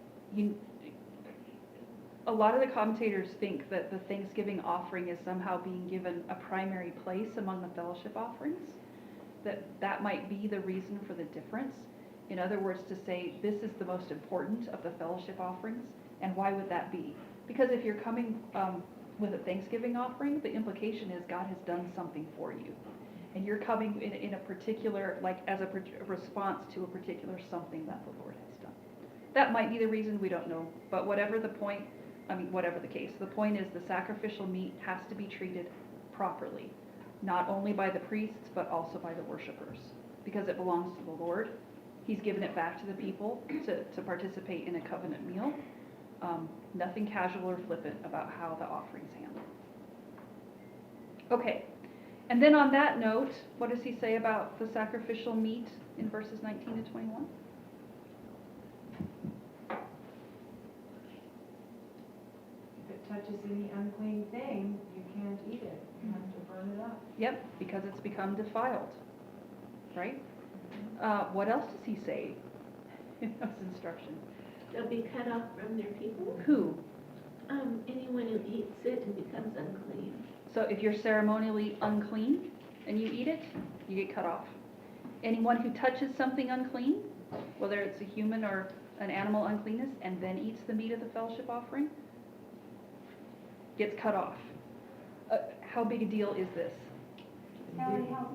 a lot of the commentators think that the Thanksgiving offering is somehow being given a primary place among the fellowship offerings, that might be the reason for the difference. In other words, to say this is the most important of the fellowship offerings, and why would that be? Because if you're coming with a Thanksgiving offering, the implication is God has done something for you. And you're coming in a particular, like as a response to a particular something that the Lord has done. That might be the reason, we don't know. But whatever the case, the point is the sacrificial meat has to be treated properly. Not only by the priests, but also by the worshipers. Because it belongs to the Lord. He's given it back to the people to participate in a covenant meal. Nothing casual or flippant about how the offering's handled. Okay, and then on that note, what does he say about the sacrificial meat in verses 19 to 21? If it touches any unclean thing, you can't eat it. You have to burn it up. Yep, because it's become defiled, right? What else does he say in those instructions? They'll be cut off from their people. Who? Anyone who eats it and becomes unclean. So if you're ceremonially unclean and you eat it, you get cut off. Anyone who touches something unclean, whether it's a human or an animal uncleanness, and then eats the meat of the fellowship offering, gets cut off. How big a deal is this? Kelly, how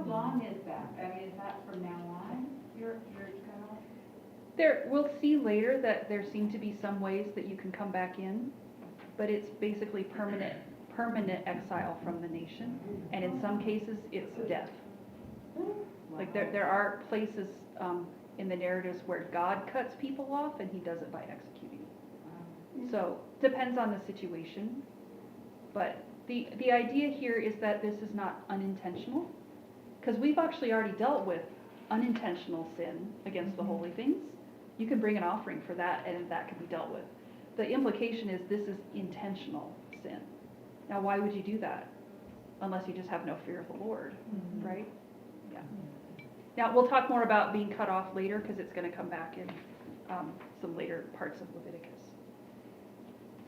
long is that? I mean, is that from now on, you're cut off? We'll see later that there seem to be some ways that you can come back in, but it's basically permanent exile from the nation, and in some cases, it's death. Like there are places in the narratives where God cuts people off, and he does it by executing. So, depends on the situation, but the idea here is that this is not unintentional, because we've actually already dealt with unintentional sin against the holy things. You can bring an offering for that, and that can be dealt with. The implication is this is intentional sin. Now, why would you do that? Unless you just have no fear of the Lord, right? Yeah. Now, we'll talk more about being cut off later, because it's going to come back in some later parts of Leviticus.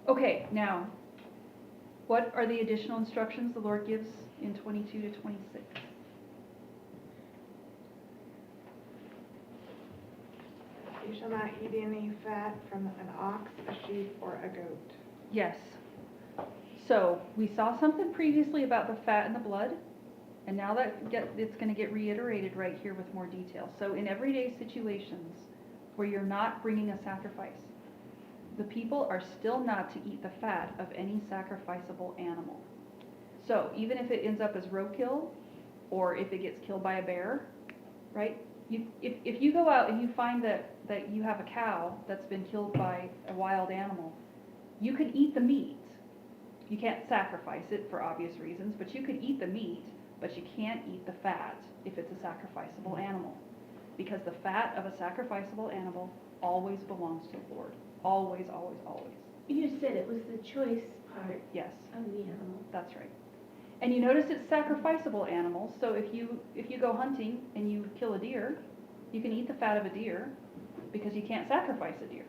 Okay, now, what are the additional instructions the Lord gives in 22 to 26? You shall not eat any fat from an ox, a sheep, or a goat. Yes. So, we saw something previously about the fat and the blood, and now it's going to get reiterated right here with more detail. So, in everyday situations where you're not bringing a sacrifice, the people are still not to eat the fat of any sacrificable animal. So, even if it ends up as roadkill, or if it gets killed by a bear, right? If you go out and you find that you have a cow that's been killed by a wild animal, you can eat the meat. You can't sacrifice it for obvious reasons, but you can eat the meat, but you can't eat the fat if it's a sacrificable animal. Because the fat of a sacrificable animal always belongs to the Lord. Always, always, always. You said it was the choice part Yes, of the animal. that's right. And you notice it's sacrificable animals, so if you go hunting and you kill a deer, you can eat the fat of a deer because you can't sacrifice a deer.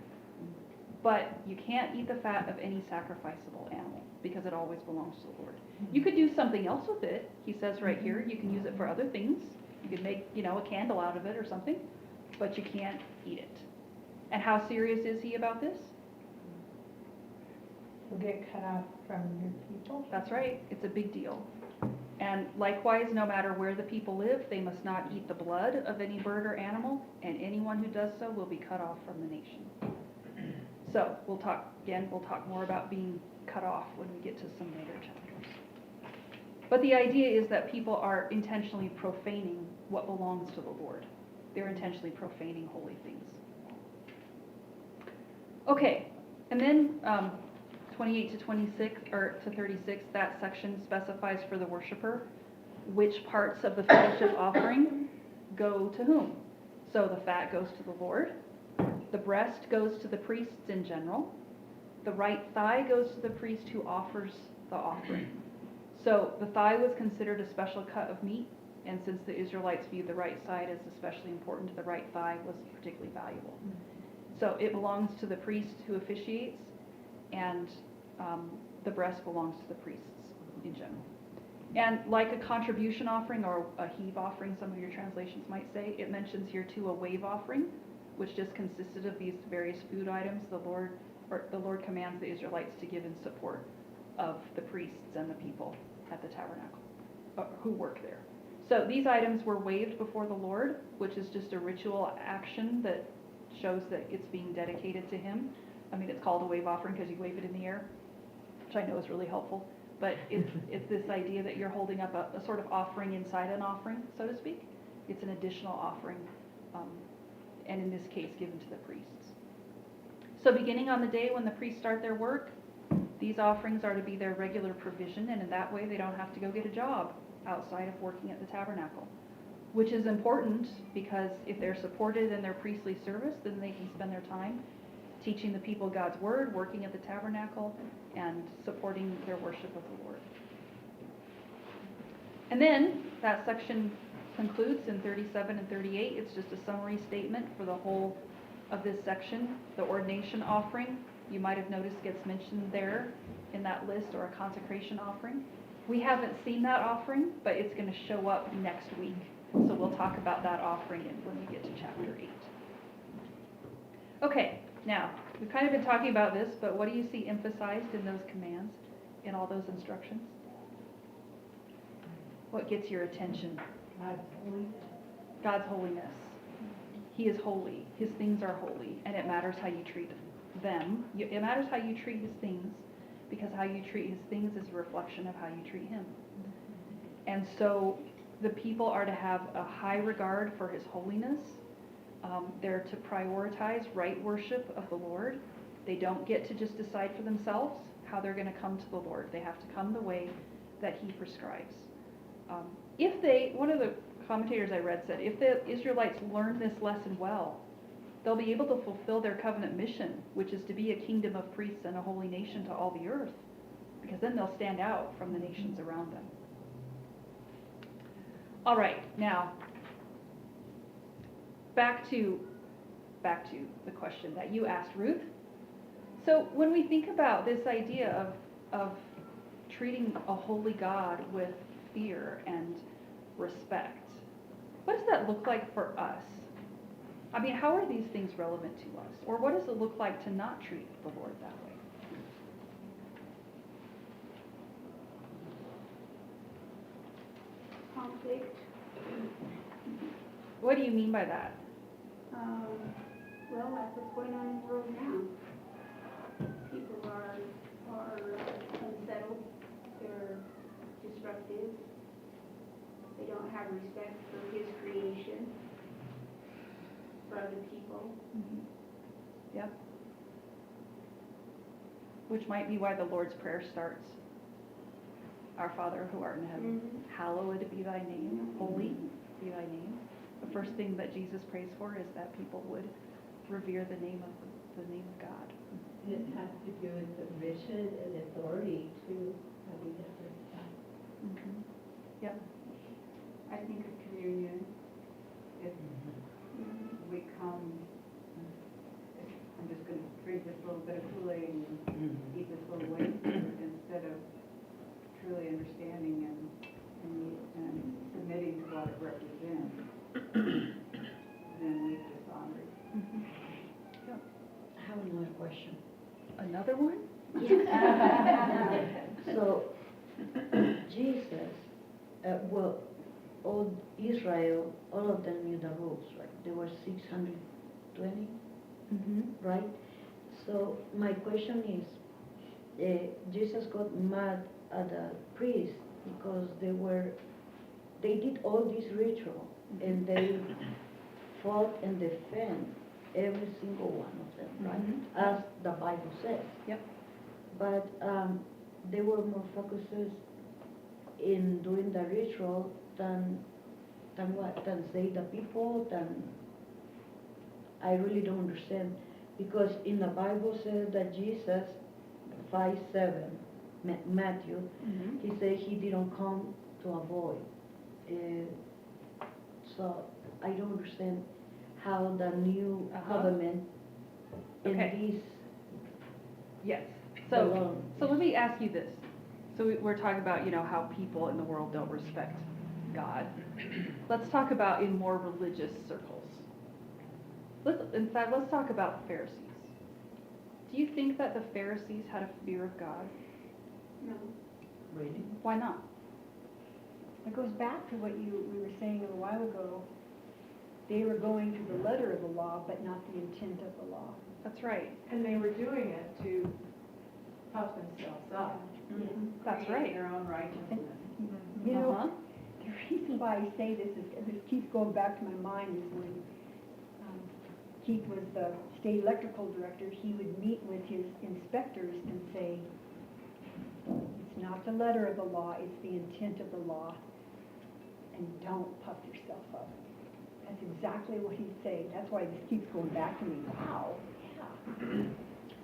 But you can't eat the fat of any sacrificable animal because it always belongs to the Lord. You could do something else with it. He says right here, you can use it for other things. You could make, a candle out of it or something, but you can't eat it. And how serious is he about this? Will get cut off from your people? That's right, it's a big deal. And likewise, no matter where the people live, they must not eat the blood of any bird or animal, and anyone who does so will be cut off from the nation. So, we'll talk more about being cut off when we get to some later chapters. But the idea is that people are intentionally profaning what belongs to the Lord. They're intentionally profaning holy things. Okay, and then 28 to 26, or to 36, that section specifies for the worshiper which parts of the fellowship offering go to whom. So the fat goes to the Lord, the breast goes to the priests in general, the right thigh goes to the priest who offers the offering. So the thigh was considered a special cut of meat, and since the Israelites viewed the right side as especially important, the right thigh was particularly valuable. So it belongs to the priest who officiates, and the breast belongs to the priests in general. And like a contribution offering or a heave offering, some of your translations might say, it mentions here too a wave offering, which just consisted of these various food items the Lord commands the Israelites to give in support of the priests and the people at the tabernacle who work there. So these items were waved before the Lord, which is just a ritual action that shows that it's being dedicated to him. I mean, it's called a wave offering because you wave it in the air, which I know is really helpful. But it's this idea that you're holding up a sort of offering inside an offering, so to speak. It's an additional offering, and in this case, given to the priests. So beginning on the day when the priests start their work, these offerings are to be their regular provision, and in that way they don't have to go get a job outside of working at the tabernacle. Which is important because if they're supported in their priestly service, then they can spend their time teaching the people God's word, working at the tabernacle, and supporting their worship of the Lord. And then that section concludes in 37 and 38. It's just a summary statement for the whole of this section. The ordination offering, you might have noticed, gets mentioned there in that list, or a consecration offering. We haven't seen that offering, but it's going to show up next week. So we'll talk about that offering when we get to chapter 8. Okay, now, we've kind of been talking about this, but what do you see emphasized in those commands, in all those instructions? What gets your attention? God's holiness. He is holy. His things are holy, and it matters how you treat them. It matters how you treat his things, because how you treat his things is a reflection of how you treat him. And so the people are to have a high regard for his holiness. They're to prioritize right worship of the Lord. They don't get to just decide for themselves how they're going to come to the Lord. They have to come the way that he prescribes. One of the commentators I read said, if the Israelites learn this lesson well, they'll be able to fulfill their covenant mission, which is to be a kingdom of priests and a holy nation to all the earth, because then they'll stand out from the nations around them. All right, now, back to the question that you asked, Ruth. So when we think about this idea of treating a holy God with fear and respect, what does that look like for us? I mean, how are these things relevant to us? Or what does it look like to not treat the Lord that way? Conflict. What do you mean by that? Well, that's what's going on in the world now. People are unsettled, they're disruptive, they don't have respect for his creation, for other people. Mm-hmm. Yep. Which might be why the Lord's Prayer starts, Our Father who art in heaven, hallowed be thy name, holy be thy name. The first thing that Jesus prays for is that people would revere the name of God. It has to do with permission and authority to having that respect. Mm-hmm. Yep. I think of communion, if we come, I'm just going to drink this little bit of Kool-Aid and eat this little wafer, instead of truly understanding and submitting to what it represents, then we dishonor it. Mm-hmm. I have another question. Another one? So, Jesus, all Israel, all of them knew the rules, right? There were 620, Mm-hmm. right? So my question is, Jesus got mad at the priests because they did all this ritual and they fought and defend every single one of them, right? As the Bible says. Yep. But they were more focused in doing the ritual than what? Than save the people, than I really don't understand. Because in the Bible says that Jesus, 5:7, Matthew, Mm-hmm. he said he didn't come to avoid. So I don't understand how the new covenant in Okay. this Yes. So belongs. let me ask you this. So we're talking about, how people in the world don't respect God. Let's talk about in more religious circles. Let's talk about the Pharisees. Do you think that the Pharisees had a fear of God? No. Really? Why not? It goes back to what we were saying a little while ago. They were going to the letter of the law, but not the intent of the law. That's right. And they were doing it to puff themselves up. That's Create right. their own righteousness. You know, Uh-huh. the reason why I say this is, this keeps going back to my mind, is when Keith was the state electrical director, he would meet with his inspectors and say, it's not the letter of the law, it's the intent of the law, and don't puff yourself up. That's exactly what he's saying. That's why this keeps going back to me. Wow, yeah.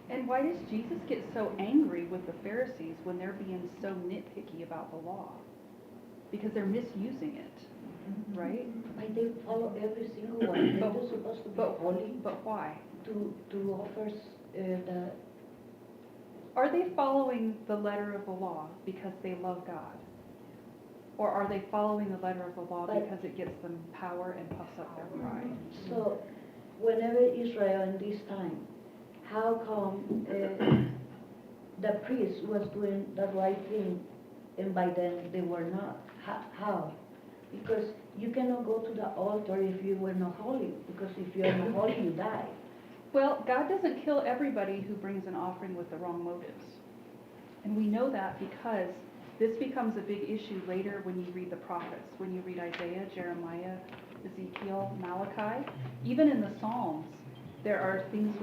And why does Jesus get so angry with the Pharisees when they're being so nitpicky about the law? Because they're misusing it, right? But they follow every single one. They're just supposed to be holy But why? to offer the, Are they following the letter of the law because they love God? Or are they following the letter of the law But- because it gets them power and puffs up their pride? so whenever Israel in this time, how come the priest was doing the right thing and by then they were not? How? Because you cannot go to the altar if you were not holy, because if you are not holy, you die. Well, God doesn't kill everybody who brings an offering with the wrong motives. And we know that because this becomes a big issue later when you read the prophets, when you read Isaiah, Jeremiah, Ezekiel, Malachi. Even in the Psalms, there are things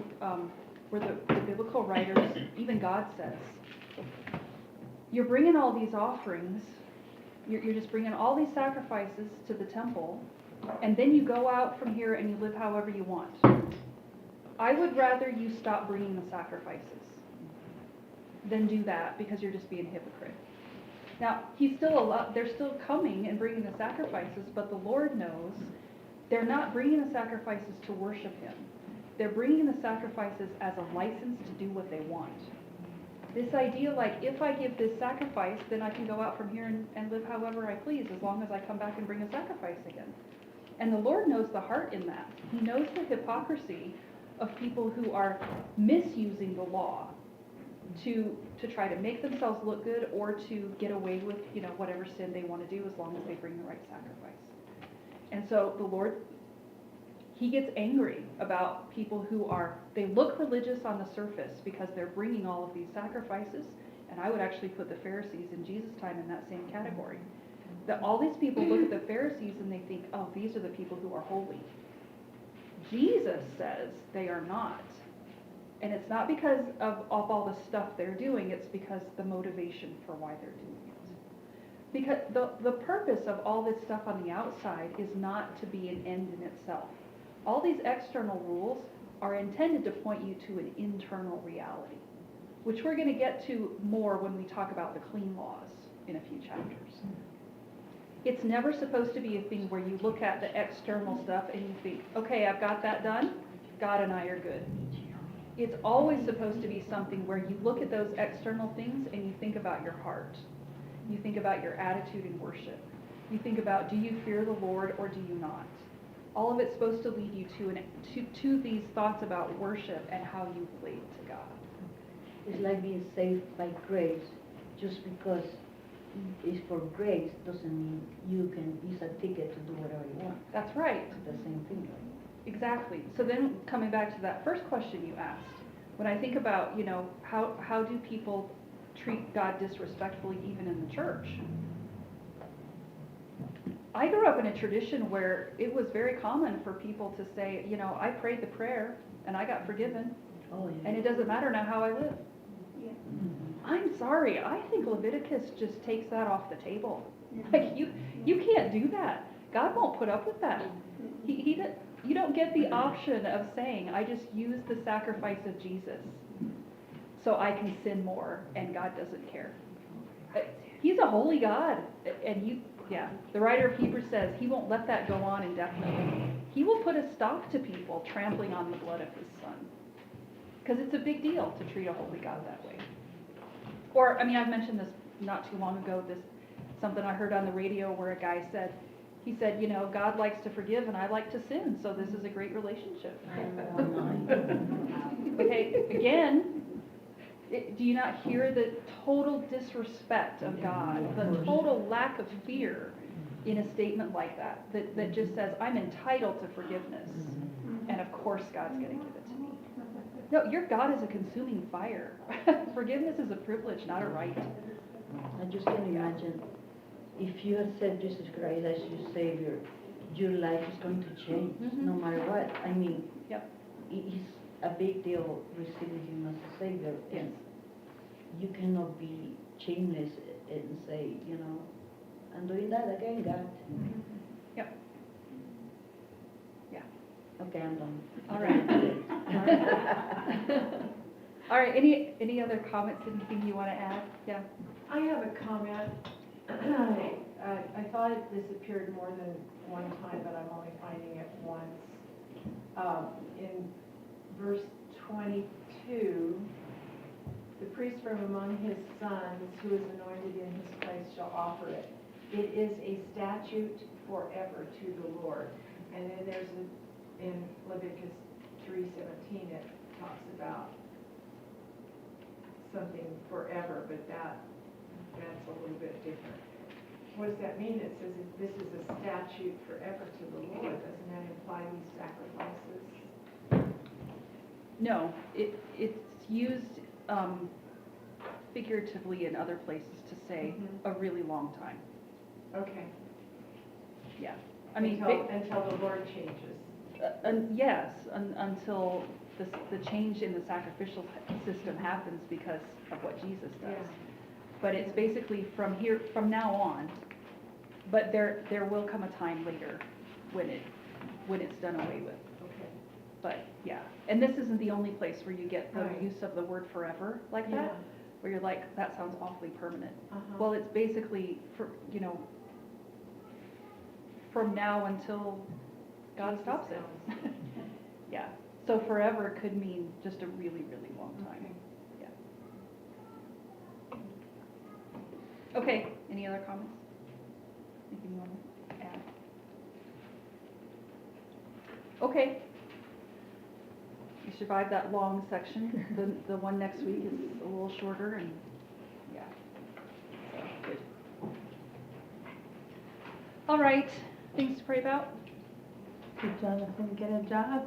where the biblical writers, even God says, you're bringing all these offerings, you're just bringing all these sacrifices to the temple, and then you go out from here and you live however you want. I would rather you stop bringing the sacrifices than do that, because you're just being a hypocrite. Now, they're still coming and bringing the sacrifices, but the Lord knows they're not bringing the sacrifices to worship Him. They're bringing the sacrifices as a license to do what they want. This idea like, if I give this sacrifice, then I can go out from here and live however I please, as long as I come back and bring a sacrifice again. And the Lord knows the heart in that. He knows the hypocrisy of people who are misusing the law to try to make themselves look good, or to get away with, whatever sin they want to do, as long as they bring the right sacrifice. And so the Lord, He gets angry about people they look religious on the surface because they're bringing all of these sacrifices, and I would actually put the Pharisees in Jesus' time in that same category. That all these people look at the Pharisees and they think, oh, these are the people who are holy. Jesus says they are not. And it's not because of all the stuff they're doing, it's because the motivation for why they're doing it. Because the purpose of all this stuff on the outside is not to be an end in itself. All these external rules are intended to point you to an internal reality, which we're going to get to more when we talk about the clean laws in a few chapters. It's never supposed to be a thing where you look at the external stuff and you think, okay, I've got that done, God and I are good. It's always supposed to be something where you look at those external things and you think about your heart. You think about your attitude in worship. You think about, do you fear the Lord or do you not? All of it's supposed to lead you to these thoughts about worship and how you relate to God. It's like being saved by grace. Just because it's for grace doesn't mean you can use a ticket to do whatever you want. That's right. It's the same thing, right? Exactly. So then coming back to that first question you asked, when I think about, how do people treat God disrespectfully even in the church? I grew up in a tradition where it was very common for people to say, I prayed the prayer and I got forgiven, Oh, yeah. and it doesn't matter now how I live. Yeah. I'm sorry, I think Leviticus just takes that off the table. Like, you can't do that. God won't put up with that. You don't get the option of saying, I just use the sacrifice of Jesus so I can sin more and God doesn't care. He's a holy God, and the writer of Hebrews says He won't let that go on indefinitely. He will put a stop to people trampling on the blood of His Son. Because it's a big deal to treat a holy God that way. Or, I've mentioned this not too long ago, something I heard on the radio where a guy said, God likes to forgive and I like to sin, so this is a great relationship. Okay, again, do you not hear the total disrespect of God, the total lack of fear in a statement like that just says, I'm entitled to forgiveness, and of course God's going to give it to me. No, your God is a consuming fire. Forgiveness is a privilege, not a right. I just can imagine, if you accept Jesus Christ as your Savior, your life is going to change, no matter what. Yep. it's a big deal receiving him as a savior. Yes. And you cannot be shameless and say, you know, I'm doing that again, God. Yep. Yeah. Okay, I'm done. All right. All right, any other comments, anything you want to add? Yeah. I have a comment. I thought it disappeared more than one time, but I'm only finding it once. In verse 22, the priest from among his sons who is anointed in his place shall offer it. It is a statute forever to the Lord. And then there's in Leviticus 3:17, it talks about something forever, but that's a little bit different. What does that mean? It says that this is a statute forever to the Lord. Doesn't that imply these sacrifices? No, it's used figuratively in other places to say Mhm. a really long time. Okay. Yeah. I mean, Until the Lord changes. yes, until the change in the sacrificial system happens because of what Jesus does. Yeah. But it's basically from now on, but there will come a time later when it's done away with. Okay. But, yeah, and this isn't the only place where you get the Right. use of the word forever like that, Yeah. where you're like, that sounds awfully permanent. Uh-huh. Well, it's basically, from now until God Jesus stops it. comes. Yeah, so forever could mean just a really, really long time. Okay. Yeah. Okay, any other comments? Anything you want to add? Okay. You survived that long section. The one next week is a little shorter and, yeah. So, good. All right, things to pray about? Did Jonathan get a job?